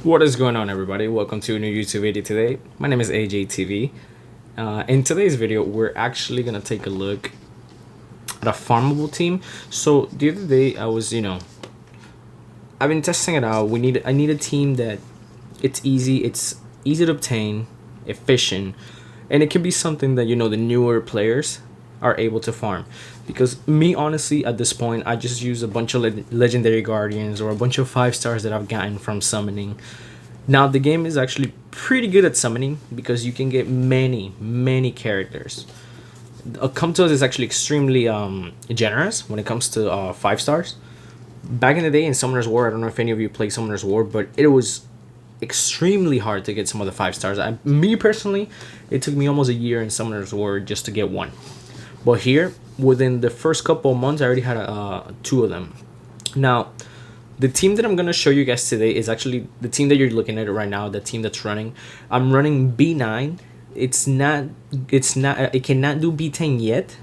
What is going on, everybody? Welcome to a new YouTube video today. My name is AJTV. In today's video, we're actually gonna take a look at a farmable team. So the other day, I've been testing it out. I need a team that it's easy to obtain, efficient, and it can be something that the newer players are able to farm. Because me, honestly, at this point, I just use a bunch of legendary guardians or a bunch of 5 stars that I've gotten from summoning. Now the game is actually pretty good at summoning because you can get many characters. Come to us is actually extremely generous when it comes to 5 stars. Back in the day in Summoner's War, I don't know if any of you play Summoner's War, but it was extremely hard to get some of the 5 stars. Me personally, it took me almost a year in Summoner's War just to get one. But here, within the first couple of months, I already had two of them. Now, the team that I'm going to show you guys today is actually the team that you're looking at right now, the team that's running. I'm running B9. It cannot do B10 yet.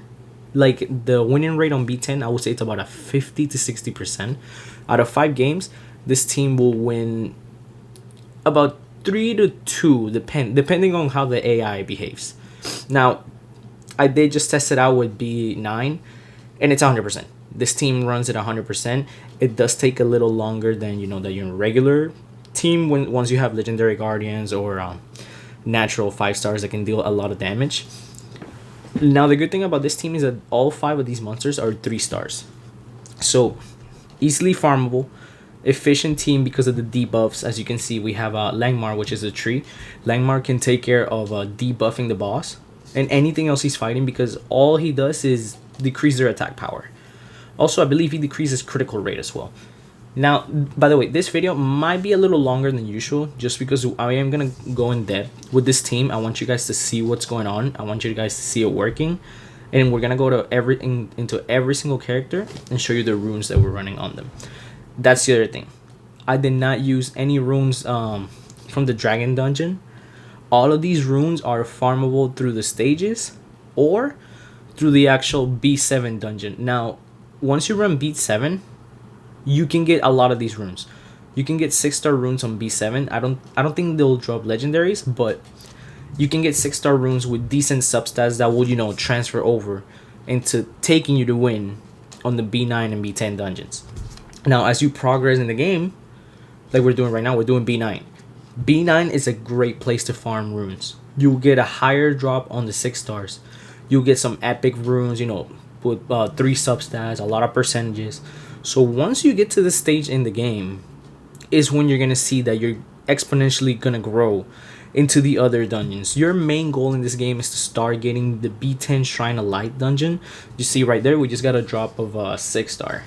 Like, the winning rate on B10, I would say it's about a 50 to 60%. Out of 5 games, this team will win about 3 to 2, depending on how the AI behaves. Now, I did just test it out with B9, and it's 100%. This team runs at 100%. It does take a little longer than that your regular team once you have legendary guardians or natural 5 stars that can deal a lot of damage. Now the good thing about this team is that all 5 of these monsters are 3 stars, so easily farmable, efficient team because of the debuffs. As you can see, we have Langmar, which is a tree. Langmar can take care of debuffing the boss and anything else he's fighting, because all he does is decrease their attack power. Also, I believe he decreases critical rate as well. Now, by the way, this video might be a little longer than usual just because I am going to go in depth with this team. I want you guys to see what's going on. I want you guys to see it working. And we're going to go to into every single character and show you the runes that we're running on them. That's the other thing. I did not use any runes from the dragon dungeon. All of these runes are farmable through the stages or through the actual B7 dungeon. Now, once you run B7, you can get a lot of these runes. You can get 6-star runes on B7. I don't think they'll drop legendaries, but you can get 6-star runes with decent substats that will transfer over into taking you to win on the B9 and B10 dungeons. Now, as you progress in the game, like we're doing right now, we're doing B9. B9 is a great place to farm runes. You'll get a higher drop on the 6 stars. You'll get some epic runes, with 3 substats, a lot of percentages. So once you get to the stage in the game is when you're going to see that you're exponentially going to grow into the other dungeons. Your main goal in this game is to start getting the B10 Shrine of Light dungeon. You see right there, we just got a drop of a 6-star.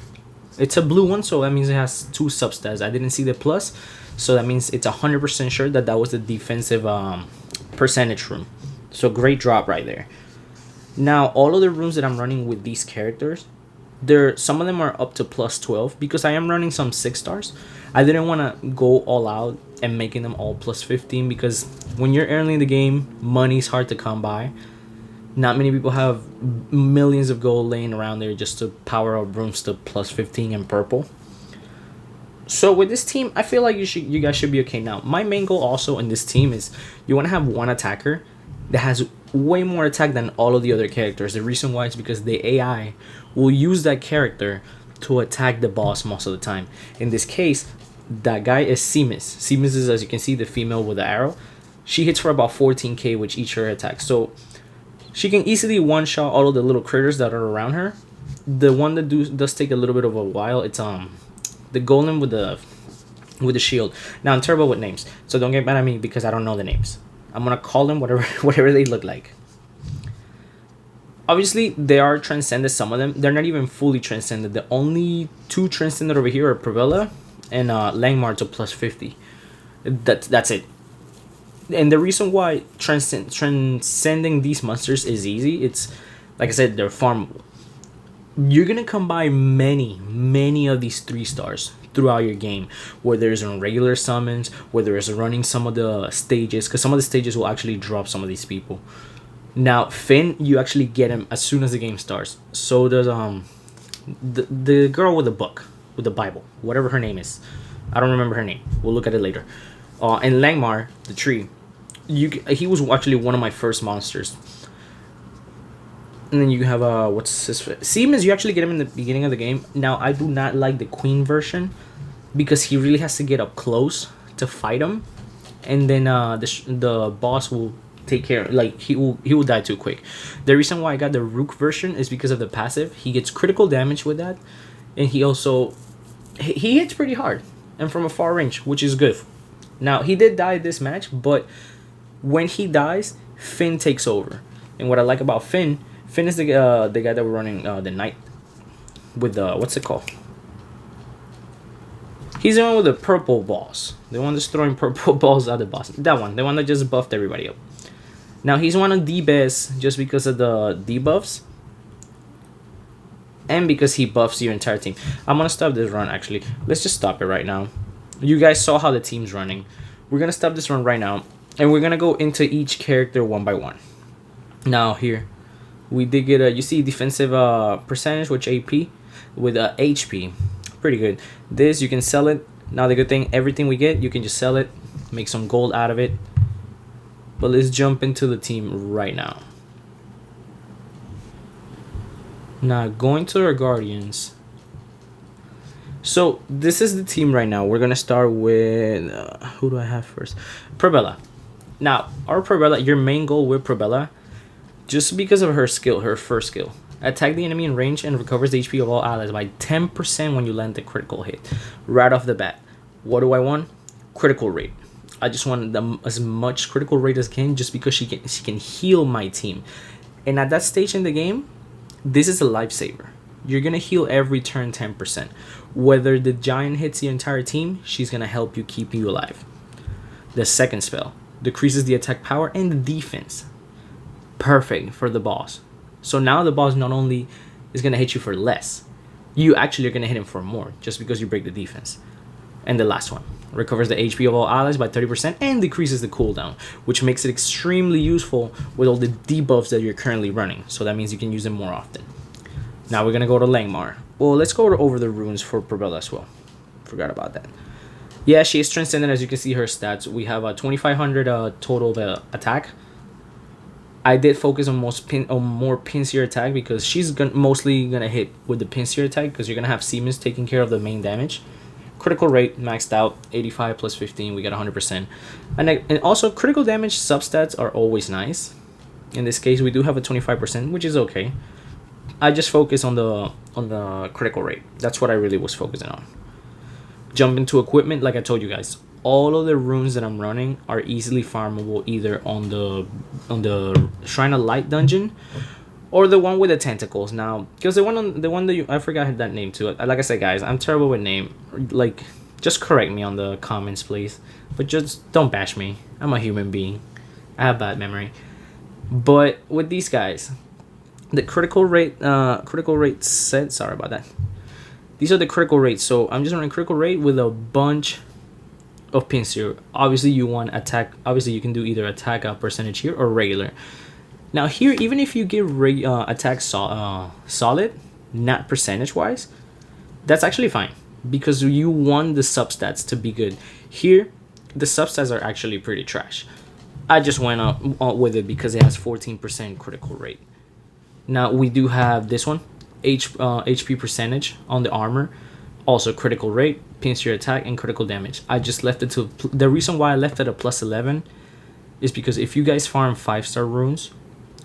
It's a blue one, so that means it has 2 substats. I didn't see the plus, so that means it's 100% sure that was the defensive percentage rune. So great drop right there. Now, all of the runes that I'm running with these characters, some of them are up to plus 12 because I am running some 6-stars. I didn't want to go all out and making them all plus 15 because when you're early in the game, money's hard to come by. Not many people have millions of gold laying around there just to power up runes to plus 15 and purple. So with this team, I feel like you guys should be okay. Now, my main goal also in this team is you want to have one attacker that has way more attack than all of the other characters. The reason why is because the AI will use that character to attack the boss most of the time. In this case, that guy is Seamus. Seamus is, as you can see, the female with the arrow. She hits for about 14k with each her attack. So she can easily one-shot all of the little critters that are around her. The one that does take a little bit of a while, it's the golem with the shield. Now, I'm terrible with names, so don't get mad at me because I don't know the names. I'm gonna call them whatever they look like. Obviously, they are transcended. Some of them, they're not even fully transcended. The only 2 transcended over here are Pravella and Langmar to plus 50. That's it. And the reason why transcending these monsters is easy, it's like I said, they're farmable. You're gonna come by many of these 3-stars throughout your game, whether it's on regular summons, whether it's running some of the stages, because some of the stages will actually drop some of these people. Now, Finn, you actually get him as soon as the game starts. So does the girl with the book, with the Bible, whatever her name is. I don't remember her name. We'll look at it later. And Langmar, the tree, he was actually one of my first monsters. And then you have what's his Siemens. You actually get him in the beginning of the game. Now I do not like the Queen version because he really has to get up close to fight him, and then the boss will take care. Like he will die too quick. The reason why I got the Rook version is because of the passive. He gets critical damage with that, and he also he hits pretty hard and from a far range, which is good. Now he did die this match, but when he dies, Finn takes over. And what I like about Finn is the guy that we're running the knight with the what's it called? He's the one with the purple balls. The one that's throwing purple balls at the boss. That one, the one that just buffed everybody up. Now he's one of the best just because of the debuffs and because he buffs your entire team. I'm gonna stop this run actually. Let's just stop it right now. You guys saw how the team's running. We're gonna stop this run right now, and we're gonna go into each character one by one. Now here, we did get you see defensive percentage which AP with HP, pretty good. This you can sell it. Now the good thing, everything we get, you can just sell it, make some gold out of it. But let's jump into the team right now. Now going to our Guardians. So this is the team right now. We're gonna start with who do I have first? Probella. Now our Probella, your main goal with Probella, just because of her skill, her first skill, attack the enemy in range and recovers the HP of all allies by 10% when you land the critical hit. Right off the bat, what do I want? Critical rate. I just want as much critical rate as can, just because she can heal my team. And at that stage in the game, this is a lifesaver. You're gonna heal every turn 10%. Whether the giant hits the entire team, she's gonna help you keep you alive. The second spell decreases the attack power and the defense. Perfect for the boss. So now the boss not only is gonna hit you for less, you actually are gonna hit him for more just because you break the defense. And the last one recovers the HP of all allies by 30% and decreases the cooldown, which makes it extremely useful with all the debuffs that you're currently running. So that means you can use them more often. Now we're gonna go to Langmar. Well, let's go over the runes for Probella as well. Forgot about that. Yeah, she is transcendent. As you can see her stats, we have a 2500 total attack. I did focus on more pincer attack because she's mostly gonna hit with the pincer attack because you're gonna have Siemens taking care of the main damage. Critical rate maxed out 85 plus 15. We got 100%, and also critical damage substats are always nice. In this case, we do have a 25%, which is okay. I just focus on the critical rate. That's what I really was focusing on. Jump into equipment, like I told you guys. All of the runes that I'm running are easily farmable either on the Shrine of Light dungeon or the one with the tentacles. Now, because the one that I forgot that name too. Like I said, guys, I'm terrible with name. Like, just correct me on the comments, please. But just don't bash me. I'm a human being. I have bad memory. But with these guys, the critical rate set. Sorry about that. These are the critical rates. So I'm just running critical rate with a bunch of pincer. Obviously, you want attack. Obviously, you can do either attack percentage here or regular. Now here, even if you get attack solid, not percentage wise, that's actually fine because you want the substats to be good. Here, the substats are actually pretty trash. I just went up with it because it has 14% critical rate. Now we do have this one, HP percentage on the armor, also critical rate, pincer attack, and critical damage. I just left it to the reason why I left it at plus 11 is because if you guys farm 5-star runes,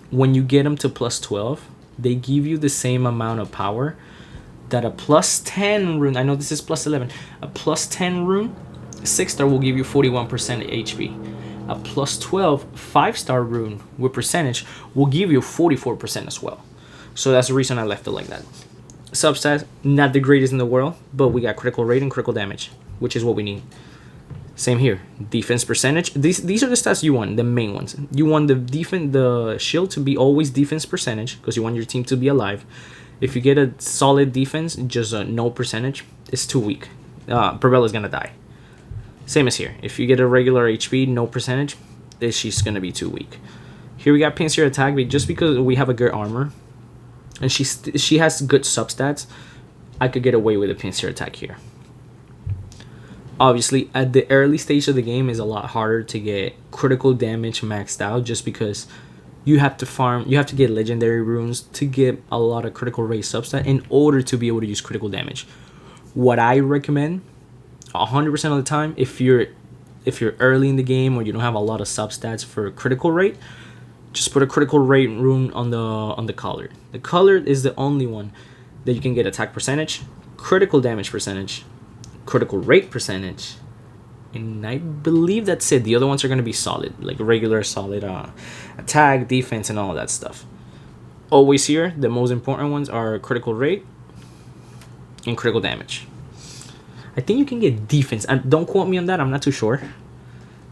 when you get them to plus 12, they give you the same amount of power that a plus 10 rune. I know this is plus 11. A plus 10 rune, 6-star will give you 41% HP. A plus 12 5-star rune with percentage will give you 44% as well. So that's the reason I left it like that. Substats, not the greatest in the world, but we got critical rate and critical damage, which is what we need. Same here, defense percentage. These are the stats you want, the main ones. You want the shield to be always defense percentage because you want your team to be alive. If you get a solid defense, just no percentage, it's too weak. Probella's gonna die. Same as here. If you get a regular HP, no percentage, she's gonna be too weak. Here we got pincer attack, but just because we have a good armor and she has good substats, I could get away with a pincer attack here. Obviously, at the early stage of the game is a lot harder to get critical damage maxed out, just because you have to farm, you have to get legendary runes to get a lot of critical rate substat in order to be able to use critical damage. What I recommend 100% of the time, if you're early in the game or you don't have a lot of substats for critical rate, just put a critical rate rune on the collar. The collar is the only one that you can get attack percentage, critical damage percentage, critical rate percentage, and I believe that's it. The other ones are going to be solid, like regular solid attack, defense, and all that stuff. Always here, the most important ones are critical rate and critical damage. I think you can get defense, and don't quote me on that, I'm not too sure.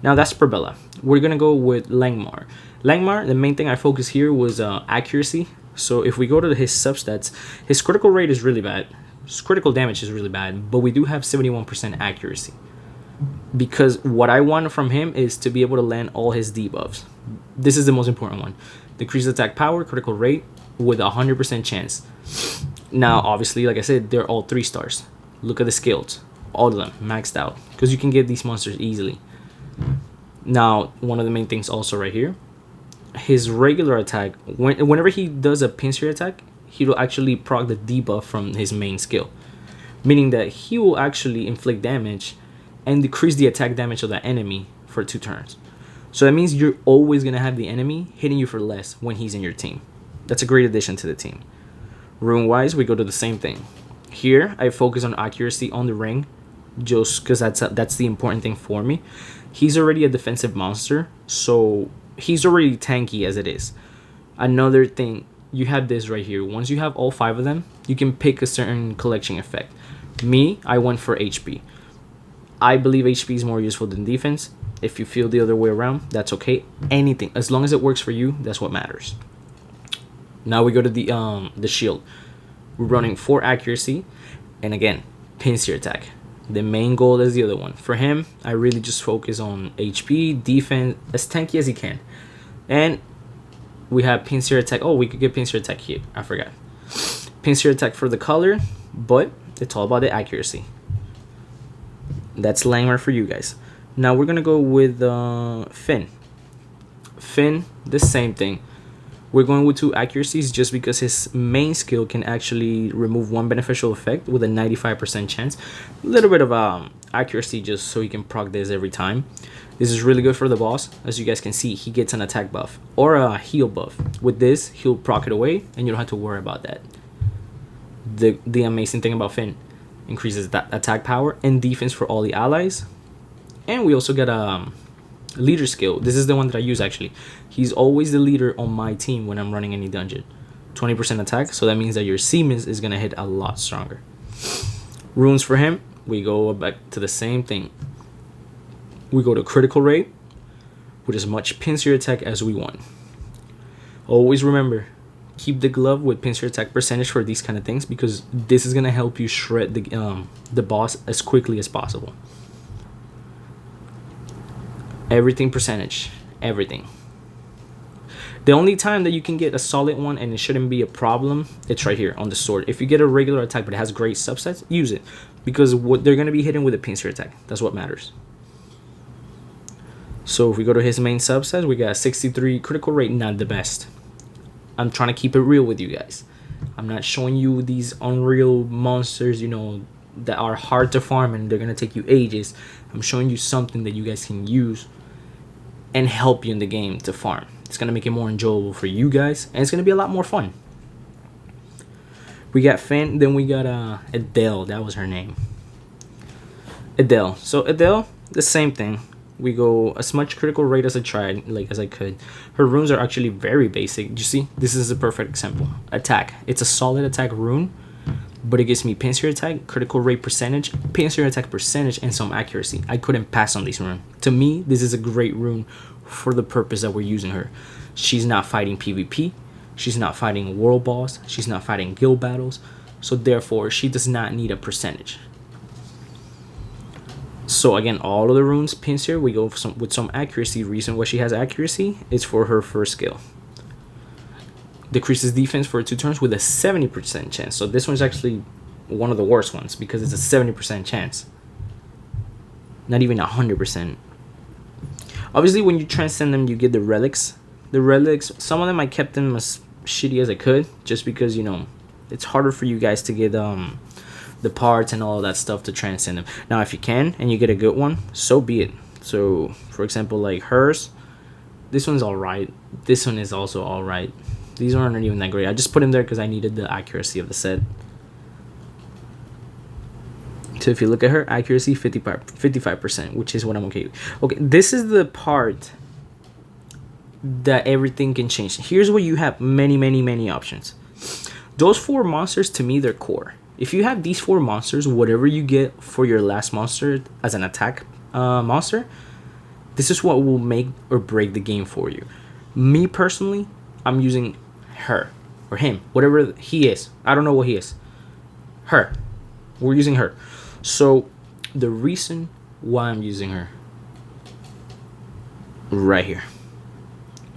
Now that's Perbella. We're going to go with Langmar. Langmar, the main thing I focused here was accuracy. So if we go to his substats, his critical rate is really bad. His critical damage is really bad, but we do have 71% accuracy. Because what I want from him is to be able to land all his debuffs. This is the most important one. Decrease attack power, critical rate with 100% chance. Now, obviously, like I said, they're all 3 stars. Look at the skills. All of them maxed out. Because you can get these monsters easily. Now, one of the main things also right here. His regular attack, whenever he does a pincer attack, he will actually proc the debuff from his main skill. Meaning that he will actually inflict damage and decrease the attack damage of that enemy for 2 turns. So that means you're always going to have the enemy hitting you for less when he's in your team. That's a great addition to the team. Rune wise, we go to the same thing. Here, I focus on accuracy on the ring, just because that's the important thing for me. He's already a defensive monster, so he's already tanky as it is. Another thing, you have this right here. Once you have all 5 of them, you can pick a certain collection effect. Me, I went for HP. I believe HP is more useful than defense. If you feel the other way around, that's okay. Anything, as long as it works for you, that's what matters. Now we go to the shield. We're running 4 accuracy, and again, pincer attack. The main goal is the other one. For him, I really just focus on HP, defense, as tanky as he can. And we have pincer attack. Oh, we could get pincer attack here. I forgot. Pincer attack for the color, but it's all about the accuracy. That's Langmar for you guys. Now we're going to go with Finn. Finn, the same thing. We're going with 2 accuracies just because his main skill can actually remove 1 beneficial effect with a 95% chance. A little bit of accuracy just so he can proc this every time. This is really good for the boss. As you guys can see, he gets an attack buff or a heal buff. With this, he'll proc it away and you don't have to worry about that. The amazing thing about Finn, increases that attack power and defense for all the allies. And we also get a leader skill. This is the one that I use actually. He's always the leader on my team when I'm running any dungeon. 20% attack, so that means that your Siemens is gonna hit a lot stronger. Runes for him, we go back to the same thing. We go to critical rate with as much pincer attack as we want. Always remember, keep the glove with pincer attack percentage for these kind of things, because this is gonna help you shred the boss as quickly as possible. Everything percentage, everything. The only time that you can get a solid one and it shouldn't be a problem, it's right here on the sword. If you get a regular attack but it has great subsets, use it, because what they're gonna be hitting with a pincer attack. That's what matters. So if we go to his main subsets, we got 63 critical rate, not the best. I'm trying to keep it real with you guys. I'm not showing you these unreal monsters, you know, that are hard to farm and they're gonna take you ages. I'm showing you something that you guys can use and help you in the game to farm. It's gonna make it more enjoyable for you guys, and it's gonna be a lot more fun. We got Finn, then we got Adele. That was her name. Adele. So Adele, the same thing. We go as much critical rate as I tried, as I could. Her runes are actually very basic. You see, this is a perfect example. Attack. It's a solid attack rune, but it gives me pincer attack, critical rate percentage, pincer attack percentage, and some accuracy. I couldn't pass on this rune. To me, this is a great rune for the purpose that we're using her. She's not fighting PvP. She's not fighting world boss. She's not fighting guild battles. So therefore, she does not need a percentage. So again, all of the runes pincer, we go with some accuracy. Reason why she has accuracy is for her first skill. Decreases defense for 2 turns with a 70% chance. So this one's actually one of the worst ones because it's a 70% chance. Not even 100%. Obviously, when you transcend them, you get the relics. The relics, some of them I kept them as shitty as I could, just because, you know, it's harder for you guys to get the parts and all that stuff to transcend them. Now, if you can and you get a good one, so be it. So, for example, like hers, this one's alright. This one is also alright. These aren't even that great. I just put them there because I needed the accuracy of the set. So if you look at her accuracy, 55%, which is what I'm okay with. Okay, this is the part that everything can change. Here's where you have many options. Those 4 monsters, to me, they're core. If you have these 4 monsters, whatever you get for your last monster as an attack monster, this is what will make or break the game for you. Me personally, I'm using her or him, whatever he is. I don't know what he is. Her. We're using her. So the reason why I'm using her right here,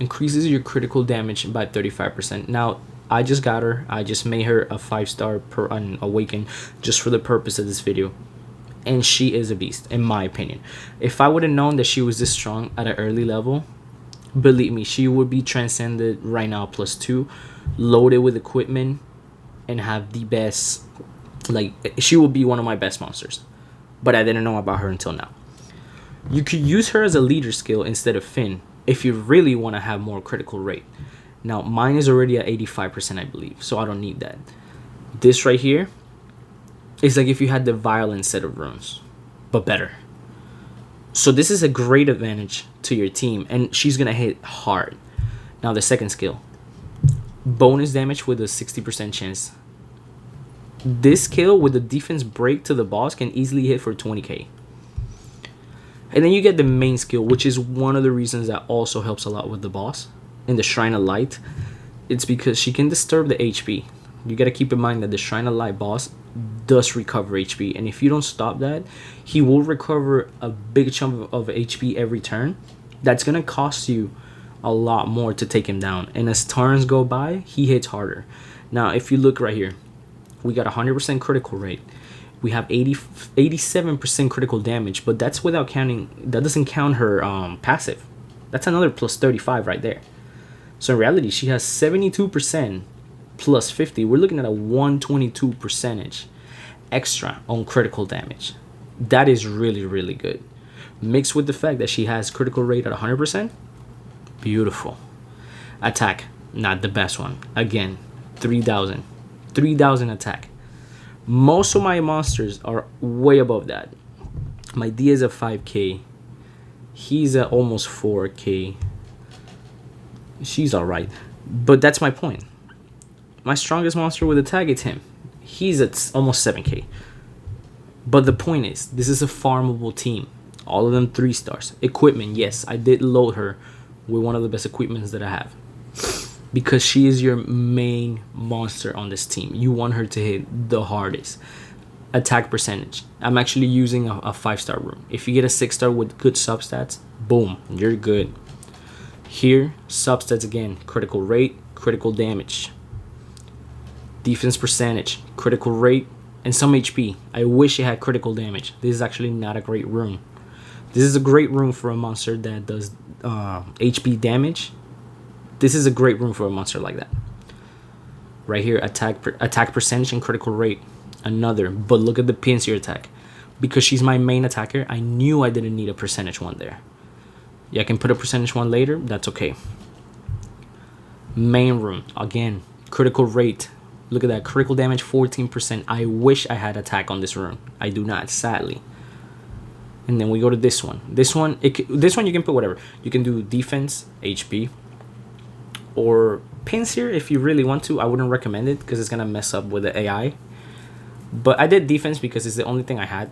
increases your critical damage by 35%. Now, I just got her. I just made her a 5-star per awaken just for the purpose of this video. And she is a beast, in my opinion. If I would have known that she was this strong at an early level, believe me, she would be transcended right now +2, loaded with equipment, and have the best. Like, she will be one of my best monsters. But I didn't know about her until now. You could use her as a leader skill instead of Finn if you really want to have more critical rate. Now, mine is already at 85%, I believe, so I don't need that. This right here is like if you had the violence set of runes, but better. So this is a great advantage to your team, and she's going to hit hard. Now, the second skill, bonus damage with a 60% chance. This skill with the defense break to the boss can easily hit for 20k. And then you get the main skill, which is one of the reasons that also helps a lot with the boss. In the Shrine of Light, it's because she can disturb the HP. You got to keep in mind that the Shrine of Light boss does recover HP. And if you don't stop that, he will recover a big chunk of HP every turn. That's going to cost you a lot more to take him down. And as turns go by, he hits harder. Now, if you look right here, we got 100% critical rate. We have 87% critical damage, but that's without counting. That doesn't count her passive. That's another +35 right there. So in reality, she has 72% +50. We're looking at a 122% extra on critical damage. That is really good. Mixed with the fact that she has critical rate at 100%, beautiful. Attack, not the best one. Again, 3,000 attack. Most of my monsters are way above that. My D is at 5k. He's at almost 4k. She's alright. But that's my point. My strongest monster with attack is him. He's at almost 7k. But the point is, this is a farmable team. All of them 3 stars. Equipment, yes, I did load her with one of the best equipments that I have. Because she is your main monster on this team. You want her to hit the hardest. Attack percentage. I'm actually using a 5-star room. If you get a 6-star with good substats, boom, you're good. Here, substats again. Critical rate, critical damage. Defense percentage, critical rate, and some HP. I wish it had critical damage. This is actually not a great room. This is a great room for a monster that does HP damage. This is a great room for a monster like that. Right here, attack percentage and critical rate. Another, but look at the pincer attack. Because she's my main attacker, I knew I didn't need a percentage one there. Yeah, I can put a percentage one later, that's okay. Main room, again, critical rate. Look at that, critical damage 14%. I wish I had attack on this room. I do not, sadly. And then we go to this one. This one you can put whatever. You can do defense, HP, or pincer if you really want to. I wouldn't recommend it because it's gonna mess up with the AI. But I did defense because it's the only thing I had,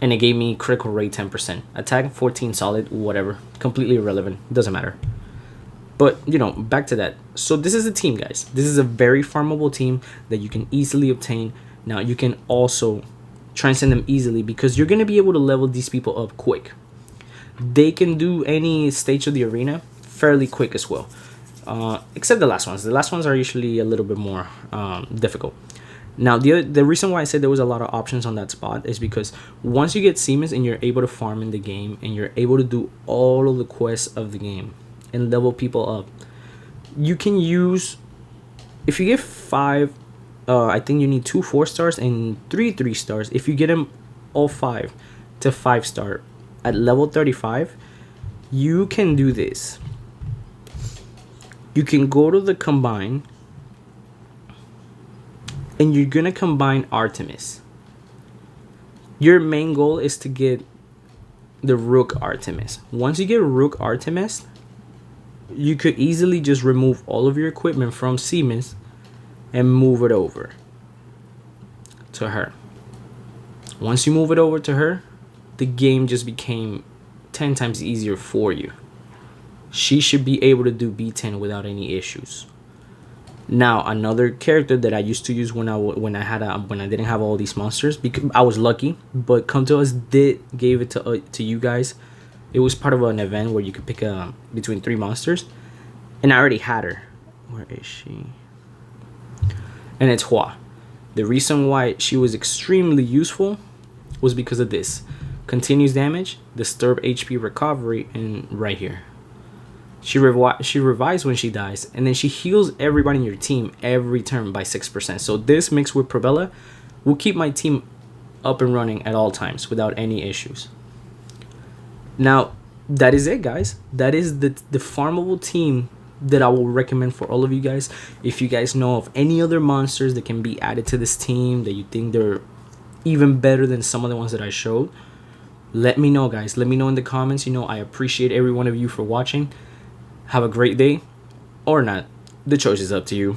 and it gave me critical rate 10%, attack 14 solid, whatever, completely irrelevant, doesn't matter. But you know, back to that. So this is a team, guys. This is a very farmable team that you can easily obtain. Now you can also transcend them easily because you're gonna be able to level these people up quick. They can do any stage of the arena fairly quick as well. Except the last ones. The last ones are usually a little bit more difficult. Now, the reason why I said there was a lot of options on that spot is because once you get Siemens and you're able to farm in the game and you're able to do all of the quests of the game and level people up, you can use, if you get 5, I think you need 2 4-stars and 3 3-stars. If you get them all 5 to 5-star at level 35, you can do this. You can go to the combine and you're gonna combine Artemis. Your main goal is to get the Rook Artemis. Once you get Rook Artemis, you could easily just remove all of your equipment from Siemens and move it over to her. Once you move it over to her, the game just became 10 times easier for you. She should be able to do B10 without any issues. Now, another character that I used to use when I didn't have all these monsters, because I was lucky, but Come To Us gave it to you guys. It was part of an event where you could pick between 3 monsters, and I already had her. Where is she? And it's Hua. The reason why she was extremely useful was because of this: continuous damage, disturb HP recovery, and right here. She revives when she dies, and then she heals everybody in your team every turn by 6%. So this mixed with Probella will keep my team up and running at all times without any issues. Now, that is it, guys. That is the farmable team that I will recommend for all of you guys. If you guys know of any other monsters that can be added to this team that you think they're even better than some of the ones that I showed, let me know, guys. Let me know in the comments. I appreciate every one of you for watching. Have a great day, or not. The choice is up to you.